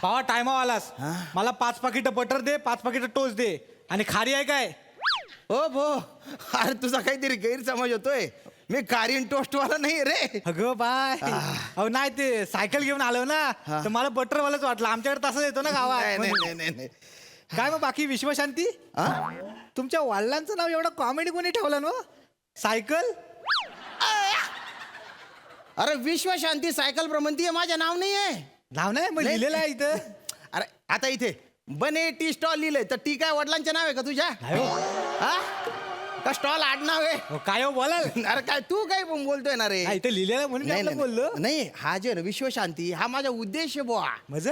पावा टायमा आलास. मला 5 पाकिट बटर दे, 5 पाकिट टोस्ट दे. आणि खारी आहे काय? हो भो, अरे तुझा काहीतरी गैरसमज होतोय. मी कारीन टोस्टवाला नाही रे. अगं बाय. अहो नाही, ते सायकल घेऊन आलो ना, तर मला बटरवालाच वाटलं. आमच्याकडे तसंच येतो ना गावात. नाही. काय मग बाकी विश्वशांती? तुमच्या वडिलांचं नाव एवढं कॉमेडी कोणी ठेवलं ना? सायकल. अरे विश्वशांती सायकल भ्रमंती माझं नाव नाही आहे. नाव नाही मग लिहिलेलं आहे इथं. अरे आता इथे बने टी स्टॉल लिहिलंय, तर टी काय वडिलांचे नाव आहे का तुझ्या? नाही हो. हा का स्टॉल आडनाव आहे? हो, काय हो बोलाल? अरे काय तू काय पण बोलतोय ना रे? इथं लिहिलेलं म्हणून मी आपलं बोललो. नाही, हा जे विश्वशांती हा माझा उद्देश आहे बुवा. म्हणजे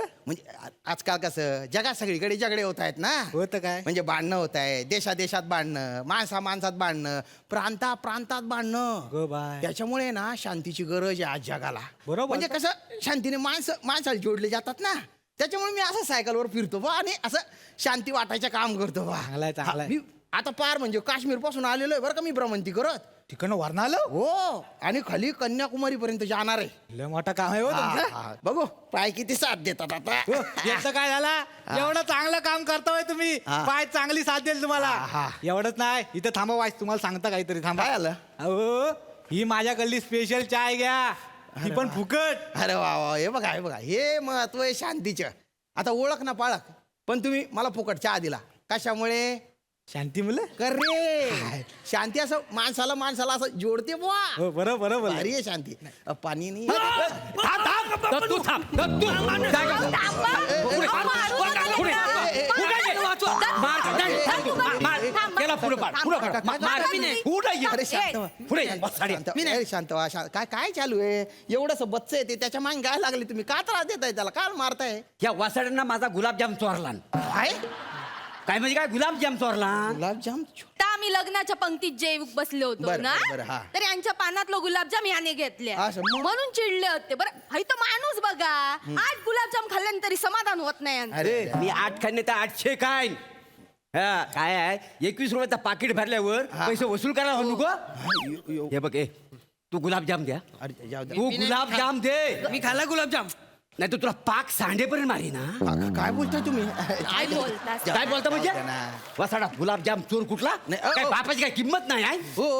आजकाल कसं जगात सगळीकडे झगडे होत आहेत ना. होतं काय? म्हणजे भांडणं होत आहे, देशात भांडणं, माणसात भांडणं, प्रांतात भांडणं. त्याच्यामुळे ना शांतीची गरज आहे आज जगाला. बरोबर. म्हणजे कसं शांतीने माणसाला जोडले जातात ना. त्याच्यामुळे मी असं सायकलवर फिरतो बा आणि असं शांती वाटायचं काम करतो बा. चांगलाय. मी आता पार म्हणजे काश्मीर पासून आलेलो आहे बरं का मी भ्रमंती करत. ठिकाण वरण आलं हो, आणि खाली कन्याकुमारी पर्यंत जाणार आहे. लय मोठा काम आहे हो तुमचं. बघू पाय किती साथ देतात आता. याचं काय झाला? एवढं चांगलं काम करताय तुम्ही, पाय चांगली साथ देईल तुम्हाला. एवढंच नाही, इथं थांबा वाईस, तुम्हाला सांगता काहीतरी. थांबा. काय आलं? अहो ही माझ्याकडली स्पेशल चाय घ्या, ती पण फुकट. अरे वा, हे बघा हे महत्व आहे शांतीचं. आता ओळख ना पाळख, पण तुम्ही मला फुकट चहा दिला कशामुळे? शांती मुलं कर रे. शांती असं माणसाला असं जोडते बुवा. बरोबर. भारी आहे शांती. पाणी नाही. शांत व्हा. काय चालू आहे? एवढंच बच्च आहे ते, त्याच्या मागे काय लागले तुम्ही? का त्रास देताय त्याला? काय मारताय? या वासाड्यांना माझा गुलाबजाम चोरला. काय म्हणजे काय गुलाबजाम चोरला? गुलाबजाम आम्ही लग्नाच्या पंक्तीत जे बसले होतो ना, तर यांच्या पानातलं गुलाबजाम याने घेतले म्हणून चिडले होते. बरं हाय तो माणूस बघा, 8 गुलाबजाम खाल्ल्यानंतर तरी समाधान होत नाही यांचं. अरे मी 8 खाल्ले तर 800 काय? हा काय आहे, 21 रुपयाचा पाकिट भरल्यावर पैसे वसूल करायला हो नको? हे बघ, तू गुलाबजाम द्या. तू गुलाबजाम दे. मी खाल्ला गुलाबजाम. नाही तर तुला पाक सांडेपर्यंत मारी ना. काय बोलताय तुम्ही? काय बोलतास? काय बोलता म्हणजे? वसाडा गुलाबजाम चोर कुठला? काय बापाची काय किंमत नाही आहे?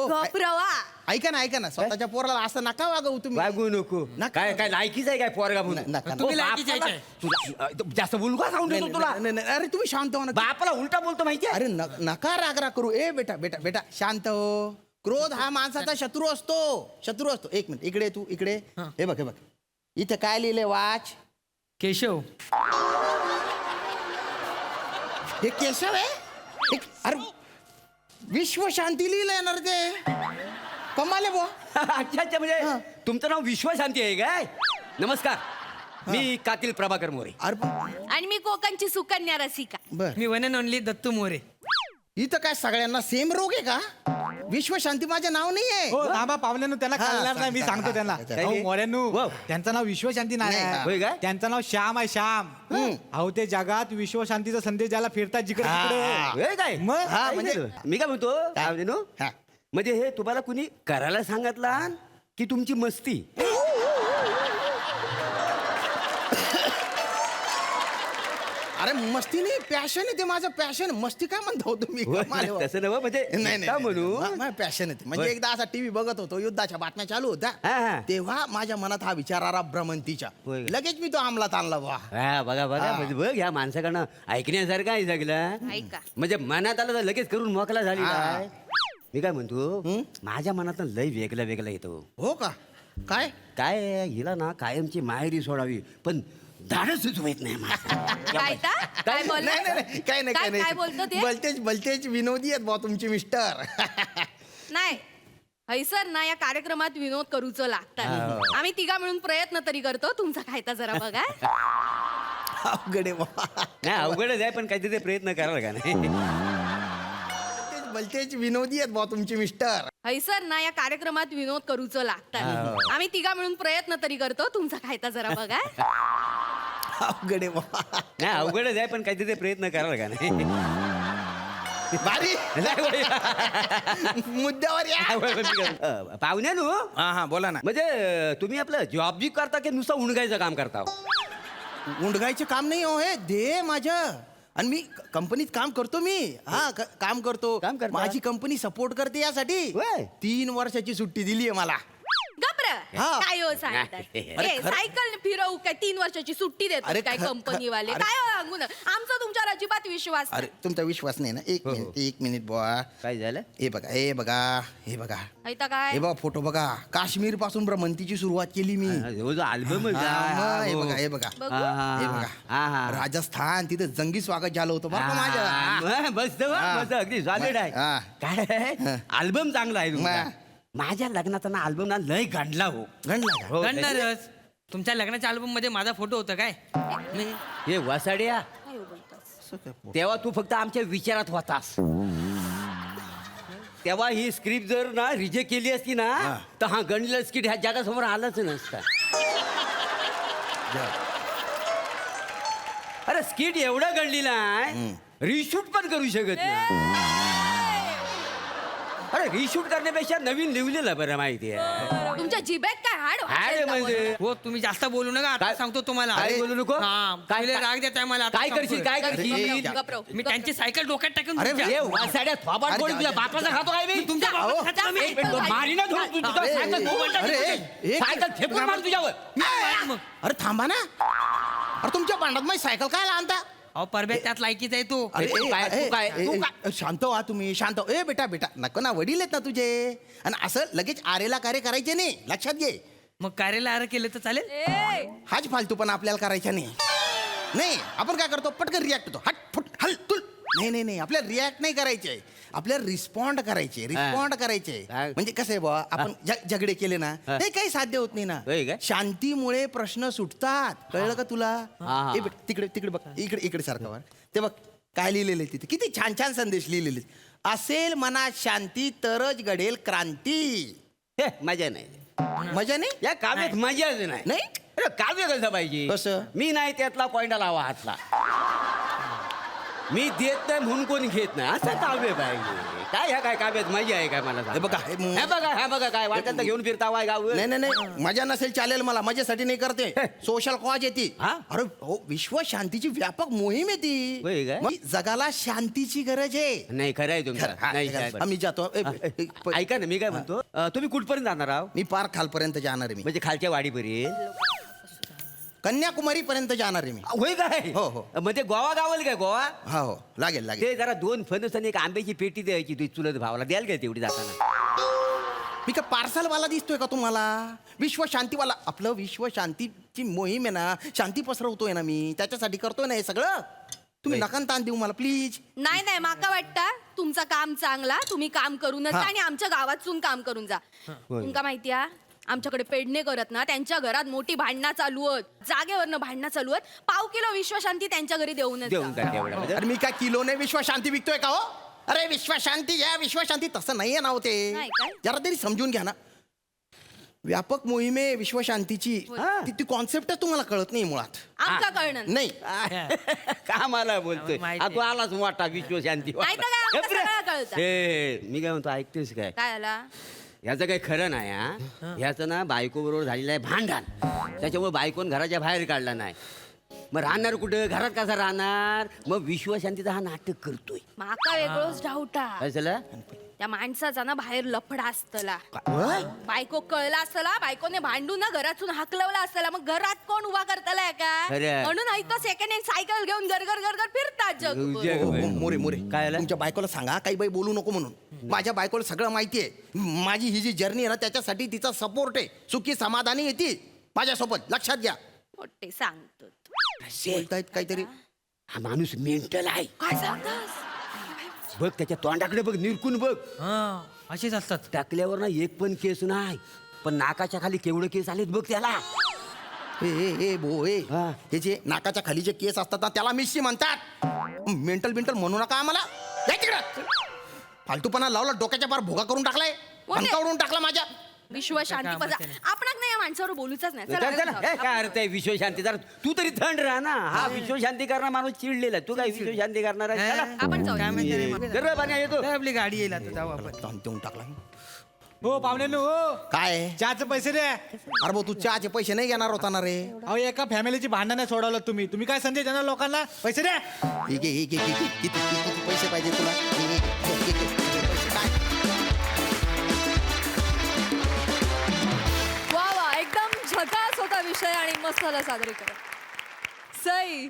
गप्रवा. ऐका ना, स्वतःच्या पोराला असं नका वागवू तुम्ही. वागू नको. काय काय लायकीच आहे काय पोरगा म्हणून? तुम्ही लायकीचे आहे. तुला जास्त बोलू का सांगून देतो तुला? नाही, अरे तुम्ही शांत हो ना. बापाला उलटा बोलतो माहितीये? अरे नका राग करू. बेटा शांत हो. क्रोध हा माणसाचा शत्रू असतो. एक मिनिट इकडे तू इकडे. हे बघ इथे काय लिहिलंय वाच? केशव. हे केशव आहे? अरे विश्वशांती लिहिलंय ना रे ते. कमाल आहे बुवा. अच्छा म्हणजे तुमचं नाव विश्वशांती आहे काय? नमस्कार, मी कातील प्रभाकर मोरे. आणि मी कोकणची सुकन्या रसिका. बर, मी one and only Dattu More. इथं काय सगळ्यांना सेम रोग आहे का? विश्वशांती माझं नाव नाही आहे. हो थांबा, पाहुण्यांनो त्यांना कळणार नाही, मी सांगतो त्यांना. मोऱ्यांनो, त्यांचं नाव विश्वशांती नाही होय काय? आहे, त्यांचं नाव श्याम आहे. श्याम. अहो ते जगात विश्वशांतीचा संदेश द्यायला फिरतात जिकडे तिकडे. होय काय? मग म्हणजे मी काय म्हणतो, म्हणजे हे तुम्हाला कुणी करायला सांगितला की तुमची मस्ती? अरे मस्ती नाही, पॅशन आहे ते. माझं पॅशन. मस्ती काय म्हणतो तुम्ही? तसं नव्ह, म्हणजे नाही म्हणू पॅशन आहे. म्हणजे एकदा असा टीव्ही बघत होतो, युद्धाच्या बातम्या चालू होत्या, तेव्हा माझ्या मनात हा विचार आला भ्रमंतीच्या. लगेच मी तो अंमलात आणला. बघा म्हणजे बघ, ह्या माणसाकडनं ऐकण्यासारखं आहे सगळं. ऐका. म्हणजे मनात आलं तर लगेच करून मोकला झाली. मी काय म्हणतो, माझ्या मनात लय वेगळं येतो. हो का? काय काय हिला ना कायमची माहेरी सोडावी, पण धाडसच होत नाही. काय बोलला? नाही काय बोलतो ते? भलतेच विनोदी आहेत बा तुमचे मिस्टर. नाही हैसर ना, या कार्यक्रमात विनोद करूच लागतात. आम्ही तिघा मिळून प्रयत्न तरी करतो. तुमचा खायचा जरा बघा. अवघड आहे बा. नाही अवघडच आहे, पण काहीतरी प्रयत्न कराल का नाही? भलतेच विनोदी आहेत बा तुमचे मिस्टर. हैसर ना, या कार्यक्रमात विनोद करूच लागतात. आम्ही तिघा मिळून प्रयत्न तरी करतो. तुमचा खायचा जरा बघा. अवघड आहे बा. नाही अवघडच आहे, पण काहीतरी प्रयत्न कराल का नाही? भारी नाही होय. मुद्द्यावर या पाहुण्यानो हा हा बोला ना म्हणजे तुम्ही आपलं जॉब बी करता की नुसतं उणगायचं काम करता उंडगायचे काम नाही हो हे दे माझं आणि मी कंपनीत काम करतो मी हा काम करतो काम करता? माझी कंपनी सपोर्ट करते यासाठी होय. 3 वर्षाची सुट्टी दिली आहे मला गप्र हा. काय हो सांगतात अरे ए, खरं- सायकल फिरवू काय 3 वर्षाची सुट्टी अरे देतात काय ख- ख- कंपनीवाले अरे- काय हो सांगू ना आमचा तुमच्यावर अजिबात विश्वास अरे नाही. तुमचा विश्वास नाही ना एक मिनिट बुवा काय झालं हे बघा हे बघा हे बघा ऐता काय हे बघा फोटो बघा काश्मीर पासून भ्रमंतीची सुरुवात केली मी अल्बम हे बघा हे बघा बघू. हे बघा राजस्थान तिथे जंगी स्वागत झालं होतं बरं का माझ्या मस्त हा. मस्त अगदी सॉलिड आहे हा. काय अल्बम चांगला आहे तुमचा. मा. माझ्या लग्नाचा ना अल्बम ना लय गांडला हो गणला का? हो, गणणारच तुमच्या लग्नाच्या अल्बम मध्ये माझा फोटो होता काय नाही. हे वसाड्या काय हो बोलतोस? असं काय पो- तेव्हा तू फक्त आमच्या विचारात होतास तेव्हा ही स्क्रिप्ट जर ना रिजेक्ट केली असती ना तर हा गणलेला स्किट ह्या जगासमोर आलाच नसता अरे स्किट एवढं गणलेलं आहे रिशूट पण करू शकत नाही अरे रिशूट करण्यापेक्षा नवीन लिहिलेलं बरं माहिती आहे तुमच्या जिभेत काय हाड अरे म्हणजे हो तुम्ही जास्त बोलू नका आता काय- सांगतो तुम्हाला काय बोलू नको? हा, काय- पहिले राग देताय मला आता काय करशील सांगतोय. काय अरे, करशील गप्रो, मी त्यांची सायकल डोक्यात टाकून अरे, तुमच्या- ए, वासाड्या थोबाड अरे, कोण तुझ्या जा- बापाचा खातो काय मी तुमच्या बाबाचा खाता मी. एक मिनिट, मारीनं धरून तू तुझं अरे, सायकल थोबाड टाकीन अरे, तुझी. एक- सायकल फेकून मार तुझ्यावर मग अरे थांबा ना अरे तुमच्या भांडात माझी सायकल काय आणता अहो परबे त्यात लायकीच आहे तू अरे तू काय- ए, तू काय- ए, तू ए, काय- शांत व्हा तुम्ही शांत व्हा. ए बेटा बेटा नको ना वडील आहेत ना तुझे आणि असं लगेच आरेला कार्य करायचे नाही लक्षात घे मग कार्याला आर केलं तर चालेल ए, हाच फालतूपणा आपल्याला करायचा नाही नाही आपण काय करतो पटकन रिॲक्ट होतो हट फुट हल तुल नाही आपल्याला रिॲक्ट नाही करायचे आपल्याला रिस्पॉन्ड करायचे रिस्पॉन्ड करायचे काय? म्हणजे कसं आहे बुवा आपण झगडे केले ना हा. ते काही साध्य होत नाही होय काय? ना शांतीमुळे प्रश्न सुटतात कळलं का तुला हा. ए बेटा, तिकडे तिकडे बघ इकडे सारखं ते बघ काय लिहिलेलं आहे तिथे किती छान छान संदेश लिहिलेले आहेत. असेल मनात शांती तरच घडेल क्रांती हे, मजा नाही मजा नाही या काव्यात मजाच नाही नाही? अरे काव्य कसं पाहिजे कसं? मी नाही त्यातला पॉइंट लावा हातला मी देत नाही म्हणून कोणी घेत नाही असं काव्य पाहिजे काय ह्या काय काव्यात मजा आहे काय मला सांग? हे बघा, हे बघा काय वाटत तर घेऊन फिरता वाय गाव नाही मजा नसेल चालेल मला मजेसाठी नाही करते सोशल कॉज येते हा? अरे हो विश्व शांतीची व्यापक मोहीम होय येते काय? मग जगाला शांतीची गरज आहे नाही खरं आहे खरं, तुमचं हा, नाही खरं. काय आम्ही जातो ऐका ना मी काय म्हणतो तुम्ही कुठपर्यंत जाणार आहो मी पार खालपर्यंत जाणार आहे मी म्हणजे खालच्या वाडीपर्यंत कन्याकुमारी पर्यंत जाणार आहे मी होय काय हो, हो. म्हणजे गोवा गावल काय गोवा हा हो लागेल लागेल ते जरा 2 फणस आणि एक आंब्याची पेटी द्यायची तुझी चुलत भावाला द्याल काय तेवढी जाताना मी काय पार्सलवाला दिसतोय का तुम्हाला विश्व शांतीवाला आपलं विश्व शांतीची मोहीम आहे ना शांती पसरवतोय ना मी त्याच्यासाठी करतोय ना हे सगळं तुम्ही होय. नका ताण देऊ मला प्लीज नाही माका वाटतं तुमचं काम चांगला तुम्ही काम करूनच जा हा. आणि आमच्या गावातून काम करून जा तुमका माहितीया आमच्याकडे पेडणे करत ना त्यांच्या घरात मोठी भांडणं चालू आहेत जागेवरनं भांडणं चालू आहेत $1 किलो विश्वशांती त्यांच्या घरी देऊनच देऊन जा. टाक एवढा म्हणजे अरे मी काय किलोने विश्व शांती विकतोय का हो अरे विश्व शांती या विश्व शांती तसं नाहीये ना होते नाही काय? जरा तरी समजून घ्या ना व्यापक मोहिमे विश्व शांतीची ती कॉन्सेप्टच तुम्हाला कळत नाही मुळात आमका कळणं नाही का मला बोलतोय माहिती आहे. तू आलाच मोठा विश्वशांती नाही तर काय, आमचं सगळं कळतं. हे मी काय म्हणतो ऐकतेस काय काय आला ह्याचं काही खरं नाही हा ह्याचं ना बायको बरोबर झालेलं आहे भांडण त्याच्यामुळे बायकोन घराच्या बाहेर काढला नाही मग राहणार कुठं घरात कसा राहणार मग विश्वशांतीचा हा नाटक करतोय माका वेगळंच डाऊटा काय झालं त्या माणसाचा ना बाहेर लफडा असतला बायको कळला असतला बायकोने भांडून ना घरातून हाकलवला असतला मग घरात कोण उभा करतलाय का खरंय. म्हणून ऐकतो सेकंड हँड सायकल घेऊन गरगर फिरतात जगभर. जग- हो, हो, मोरे मोरे काय झालं? तुमच्या बायकोला सांगा काही बाई बोलू नको म्हणून माझ्या बायकोला सगळं माहिती आहे माझी ही जी जर्नी आहे ना त्याच्यासाठी तिचा सपोर्ट आहे सुखी समाधानी येते माझ्यासोबत लक्षात घ्या मोठे सांगतो बोलतायत काहीतरी हा माणूस मेंटल आहे काय सांगतास बघ त्याच्या तोंडाकडे बघ निरकून बघ हा असेच असतात टाकल्यावर ना एक पण केस नाही पण नाकाच्या खाली केवढे केस आलेत बघ त्याला ए भो ए हा. हे जे नाकाच्या खाली जे केस असतात ना त्याला मिशी म्हणतात मेंटल म्हणू नका आम्हाला जा तिकडं. फालतूपणा लावला डोक्याच्या पार भोगा करून टाकलाय मोठे. पंकावरून टाकला माझ्या विश्व शांती कामाचं पजा नाही. आपणाक नाही या माणसावर बोलूच नाही चला, चल, चल, जाऊ. ए, काय अर्थ आहे विश्वशांती जरा तू तरी थंड राहा ना हा विश्वशांती करणार माणूस चिडलेला आहे. तू काय विश्वशांती करणार आहे? चला. आपण जाऊ. काय माहिती रे मला. जरा पाणी येतो काय आपली गाडी येईल आता जाऊ आपण ताण देऊन टाकला हो पाहुण्यांनो हो काय चहाचे पैसे द्या. अरे भाऊ तू चहाचे पैसे नाही घेणार होता ना रे अहो एका फॅमिलीची भांडण नाही सोडवलं तुम्ही काय संदेश देणार लोकांना पैसे द्या. ठीक आहे ठीक आहे किती पैसे पाहिजे तुला काय वा वा एकदम झकास होता विषय आणि मस्त झालं सादरीकरण. सई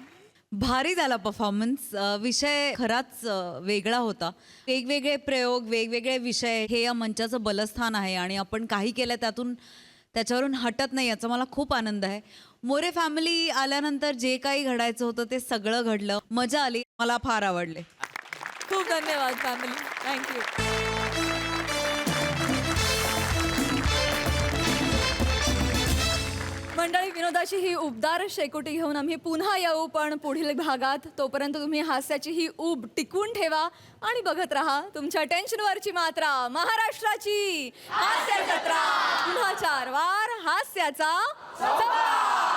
भारी झाला परफॉर्मन्स. विषय खराच वेगळा होता. वेगवेगळे प्रयोग वेगवेगळे विषय हे या मंचाचं बलस्थान आहे आणि आपण काही केलं त्याच्यावरून हटत नाही याचा मला खूप आनंद आहे. मोरे फॅमिली आल्यानंतर जे काही घडायचं होतं ते सगळं घडलं. मजा आली. मला फार आवडले. खूप धन्यवाद फॅमिली. थँक्यू. मंडळी विनोदाची ही उबदार शेकोटी घेऊन आम्ही पुन्हा येऊ पण पुढील भागात. तोपर्यंत तुम्ही हास्याची ही ऊब टिकवून ठेवा आणि बघत राहा तुमच्या टेन्शनवरची मात्रा महाराष्ट्राची हास्य जत्रा. पुन्हा 4 वार हास्याचा सप्ताह.